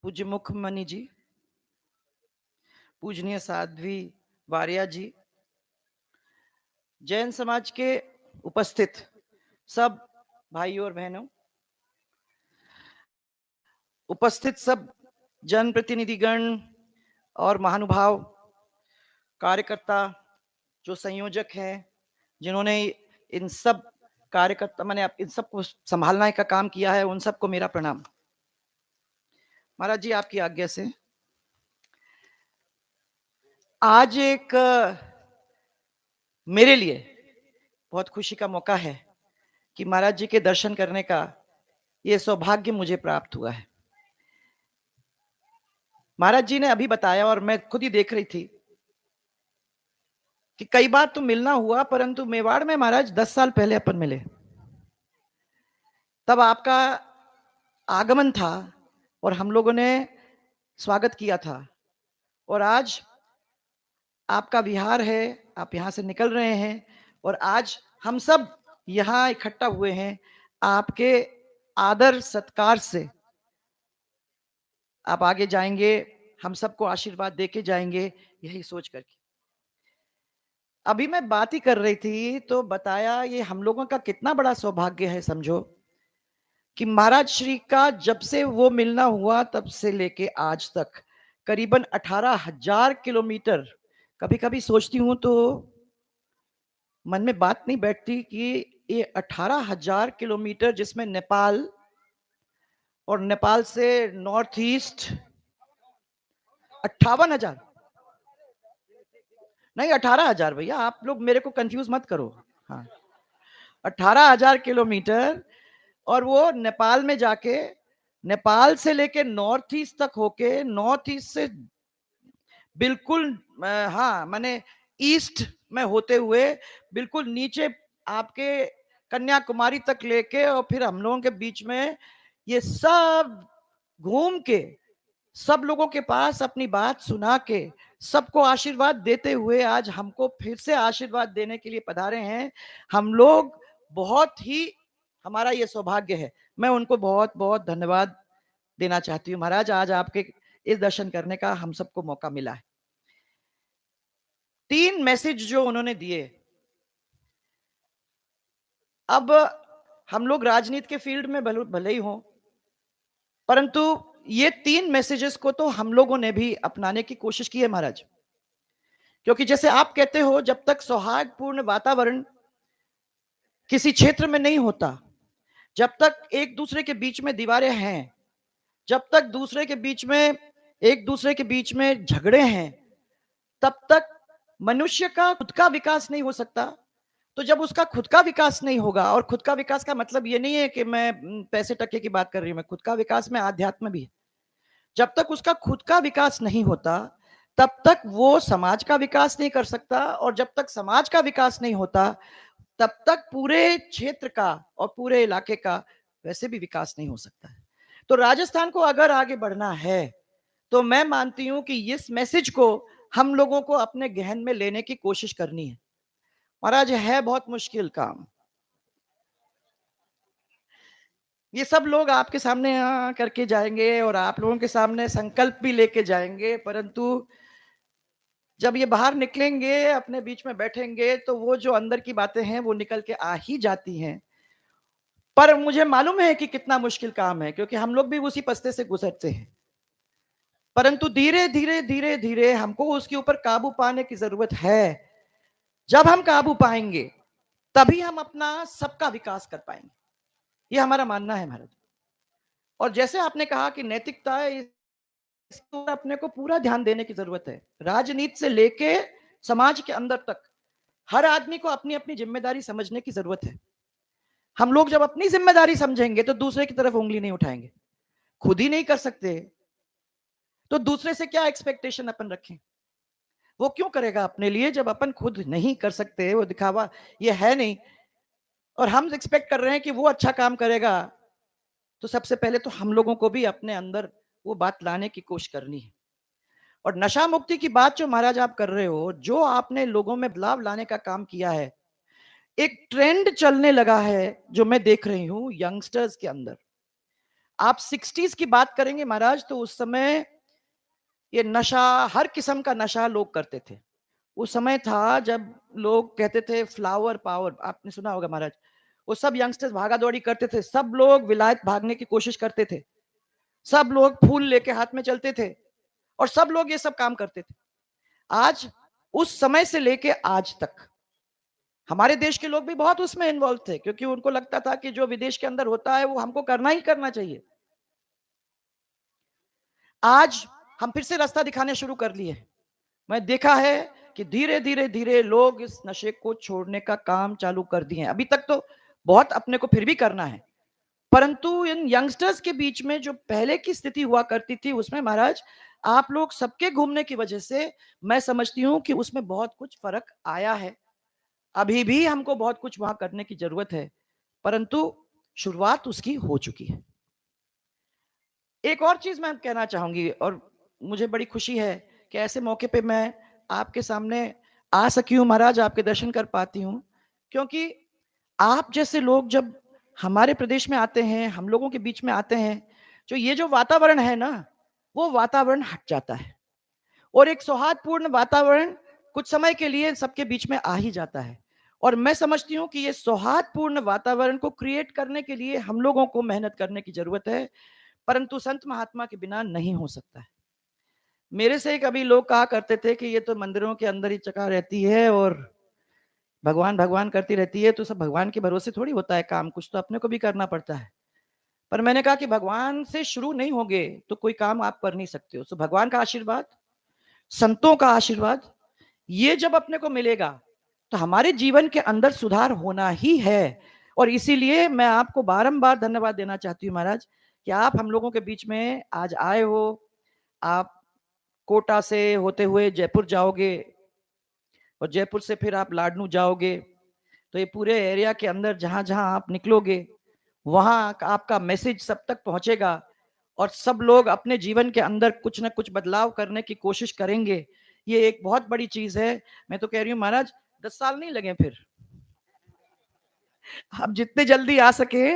पूज्य मुख्यमणि जी, पूजनीय साध्वी वारिया जी, जैन समाज के उपस्थित सब भाइयों और बहनों, उपस्थित सब जनप्रतिनिधिगण और महानुभाव, कार्यकर्ता, जो संयोजक हैं, जिन्होंने इन सब कार्यकर्ता मैंने इन सबको संभालने का काम किया है, उन सबको मेरा प्रणाम। महाराज जी, आपकी आज्ञा से आज एक मेरे लिए बहुत खुशी का मौका है कि महाराज जी के दर्शन करने का ये सौभाग्य मुझे प्राप्त हुआ है। महाराज जी ने अभी बताया और मैं खुद ही देख रही थी कि कई बार तो मिलना हुआ, परंतु मेवाड़ में महाराज 10 साल पहले अपन मिले, तब आपका आगमन था और हम लोगों ने स्वागत किया था। और आज आपका विहार है, आप यहां से निकल रहे हैं और आज हम सब यहां इकट्ठा हुए हैं आपके आदर सत्कार से। आप आगे जाएंगे, हम सबको आशीर्वाद देके जाएंगे, यही सोच करके अभी मैं बात ही कर रही थी तो बताया ये हम लोगों का कितना बड़ा सौभाग्य है। समझो कि महाराज श्री का जब से वो मिलना हुआ तब से लेके आज तक करीबन 18,000 किलोमीटर। कभी कभी सोचती हूं तो मन में बात नहीं बैठती कि ये 18,000 किलोमीटर, जिसमें नेपाल और नेपाल से नॉर्थ ईस्ट 58,000, नहीं 18,000, भैया आप लोग मेरे को कंफ्यूज मत करो। हाँ, 18,000 किलोमीटर, और वो नेपाल में जाके नेपाल से लेके नॉर्थ ईस्ट तक होके नॉर्थ ईस्ट से बिल्कुल हाँ माने ईस्ट में होते हुए बिल्कुल नीचे आपके कन्याकुमारी तक लेके और फिर हम लोगों के बीच में ये सब घूम के सब लोगों के पास अपनी बात सुना के सबको आशीर्वाद देते हुए आज हमको फिर से आशीर्वाद देने के लिए पधारे हैं। हम लोग बहुत ही, हमारा ये सौभाग्य है। मैं उनको बहुत बहुत धन्यवाद देना चाहती हूँ। महाराज, आज आपके इस दर्शन करने का हम सबको मौका मिला है। 3 मैसेज जो उन्होंने दिए, अब हम लोग राजनीति के फील्ड में भले ही हों, परंतु ये 3 मैसेजेस को तो हम लोगों ने भी अपनाने की कोशिश की है महाराज। क्योंकि जैसे आप कहते हो, जब तक सौहार्दपूर्ण वातावरण किसी क्षेत्र में नहीं होता, जब तक एक दूसरे के बीच में दीवारें हैं, जब तक एक दूसरे के बीच में झगड़े हैं, तब तक मनुष्य का खुद का विकास नहीं हो सकता। तो जब उसका खुद का विकास नहीं होगा, और खुद का विकास का मतलब ये नहीं है कि मैं पैसे टके की बात कर रही हूं, मैं खुद का विकास में आध्यात्म भी है। जब तक उसका खुद का विकास नहीं होता, तब तक वो समाज का विकास नहीं कर सकता, और जब तक समाज का विकास नहीं होता, तब तक पूरे क्षेत्र का और पूरे इलाके का वैसे भी विकास नहीं हो सकता है। तो राजस्थान को अगर आगे बढ़ना है, तो मैं मानती हूं कि इस मैसेज को हम लोगों को अपने गहन में लेने की कोशिश करनी है। महाराज, है बहुत मुश्किल काम। ये सब लोग आपके सामने करके जाएंगे और आप लोगों के सामने संकल्प भी लेके जाएंगे, परंतु जब ये बाहर निकलेंगे, अपने बीच में बैठेंगे, तो वो जो अंदर की बातें हैं वो निकल के आ ही जाती हैं। पर मुझे मालूम है कि कितना मुश्किल काम है, क्योंकि हम लोग भी उसी पस्ते से गुजरते हैं। परंतु धीरे धीरे धीरे धीरे हमको उसके ऊपर काबू पाने की जरूरत है। जब हम काबू पाएंगे, तभी हम अपना सबका विकास कर पाएंगे। ये हमारा मानना है महाराज। और जैसे आपने कहा कि नैतिकता है, इस पर अपने को पूरा ध्यान देने की जरूरत है। राजनीति से लेके समाज के अंदर तक हर आदमी को अपनी अपनी जिम्मेदारी समझने की जरूरत है। हम लोग जब अपनी जिम्मेदारी समझेंगे तो दूसरे की तरफ उंगली नहीं उठाएंगे। खुद ही नहीं कर सकते तो दूसरे से क्या एक्सपेक्टेशन अपन रखें? वो क्यों करेगा अपने लिए जब अपन खुद नहीं कर सकते? वो दिखावा ये है नहीं, और हम एक्सपेक्ट कर रहे हैं कि वो अच्छा काम करेगा। तो सबसे पहले तो हम लोगों को भी अपने अंदर वो बात लाने की कोशिश करनी है। और नशा मुक्ति की बात जो महाराज आप कर रहे हो, जो आपने लोगों में बदलाव लाने का काम किया है, एक ट्रेंड चलने लगा है जो मैं देख रही हूं यंगस्टर्स के अंदर। आप 60s की बात करेंगे महाराज, तो उस समय ये नशा, हर किस्म का नशा लोग करते थे। उस समय था जब लोग कहते थे फ्लावर पावर, आपने सुना होगा महाराज। वो सब यंगस्टर्स भागा-दौड़ी करते थे, सब लोग विलायत भागने की कोशिश करते थे, सब लोग फूल लेके हाथ में चलते थे और सब लोग ये सब काम करते थे। आज उस समय से लेके आज तक हमारे देश के लोग भी बहुत उसमें इन्वॉल्व थे, क्योंकि उनको लगता था कि जो विदेश के अंदर होता है वो हमको करना ही करना चाहिए। आज हम फिर से रास्ता दिखाने शुरू कर लिए। मैं देखा है कि धीरे-धीरे लोग इस नशे को छोड़ने का काम चालू कर दिए हैं। अभी तक तो बहुत अपने को फिर भी करना है। परंतु इन यंगस्टर्स के बीच में जो पहले की स्थिति हुआ करती थी, उसमें महाराज आप लोग सबके घूमने की वजह से मैं समझती हूँ कि उसमें बहुत कुछ फ़र्क आया है। अभी भी हमको बहुत कुछ वहाँ करने की ज़रूरत है, परंतु शुरुआत उसकी हो चुकी है। एक और चीज़ मैं कहना चाहूँगी और मुझे बड़ी खुशी है कि ऐसे मौके पे मैं आपके सामने आ सकी हूँ महाराज, आपके दर्शन कर पाती हूँ। क्योंकि आप जैसे लोग जब हमारे प्रदेश में आते हैं, हम लोगों के बीच में आते हैं, जो ये जो वातावरण है ना, वो वातावरण हट जाता है और एक सौहार्दपूर्ण वातावरण कुछ समय के लिए सबके बीच में आ ही जाता है। और मैं समझती हूँ कि ये सौहार्दपूर्ण वातावरण को क्रिएट करने के लिए हम लोगों को मेहनत करने की ज़रूरत है, परंतु संत महात्मा के बिना नहीं हो सकता है। मेरे से कभी लोग कहा करते थे कि ये तो मंदिरों के अंदर ही चका रहती है और भगवान भगवान करती रहती है, तो सब भगवान के भरोसे थोड़ी होता है काम, कुछ तो अपने को भी करना पड़ता है। पर मैंने कहा कि भगवान से शुरू नहीं होगे तो कोई काम आप कर नहीं सकते हो। तो भगवान का आशीर्वाद, संतों का आशीर्वाद, ये जब अपने को मिलेगा तो हमारे जीवन के अंदर सुधार होना ही है। और इसीलिए मैं आपको बारंबार धन्यवाद देना चाहती हूँ महाराज कि आप हम लोगों के बीच में आज आए हो। आप कोटा से होते हुए जयपुर जाओगे और जयपुर से फिर आप लाडनू जाओगे, तो ये पूरे एरिया के अंदर जहां जहां आप निकलोगे वहां आपका मैसेज सब तक पहुंचेगा और सब लोग अपने जीवन के अंदर कुछ ना कुछ बदलाव करने की कोशिश करेंगे। ये एक बहुत बड़ी चीज है। मैं तो कह रही हूँ महाराज 10 साल नहीं लगे, फिर आप जितने जल्दी आ सके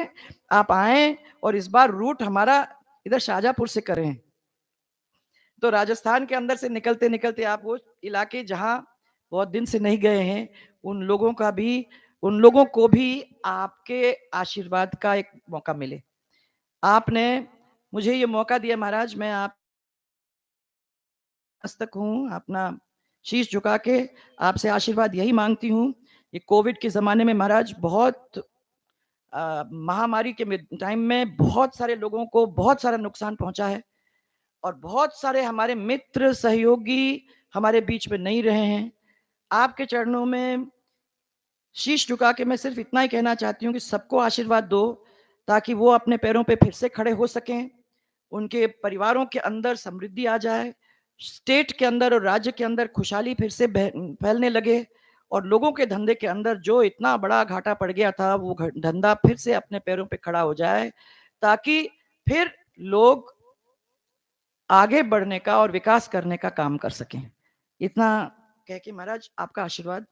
आप आए और इस बार रूट हमारा इधर शाहजहांपुर से करें, तो राजस्थान के अंदर से निकलते निकलते आप वो इलाके जहां बहुत दिन से नहीं गए हैं, उन लोगों को भी आपके आशीर्वाद का एक मौका मिले। आपने मुझे ये मौका दिया महाराज, मैं आप मस्तक हूँ, अपना शीश झुका के आपसे आशीर्वाद यही मांगती हूँ। ये कोविड के ज़माने में महाराज बहुत महामारी के टाइम में बहुत सारे लोगों को बहुत सारा नुकसान पहुँचा है और बहुत सारे हमारे मित्र, सहयोगी हमारे बीच में नहीं रहे हैं। आपके चरणों में शीश झुका के मैं सिर्फ इतना ही कहना चाहती हूँ कि सबको आशीर्वाद दो ताकि वो अपने पैरों पे फिर से खड़े हो सकें, उनके परिवारों के अंदर समृद्धि आ जाए, स्टेट के अंदर और राज्य के अंदर खुशहाली फिर से फैलने लगे और लोगों के धंधे के अंदर जो इतना बड़ा घाटा पड़ गया था वो धंधा फिर से अपने पैरों पे खड़ा हो जाए, ताकि फिर लोग आगे बढ़ने का और विकास करने का काम कर सकें। इतना कह के महाराज आपका आशीर्वाद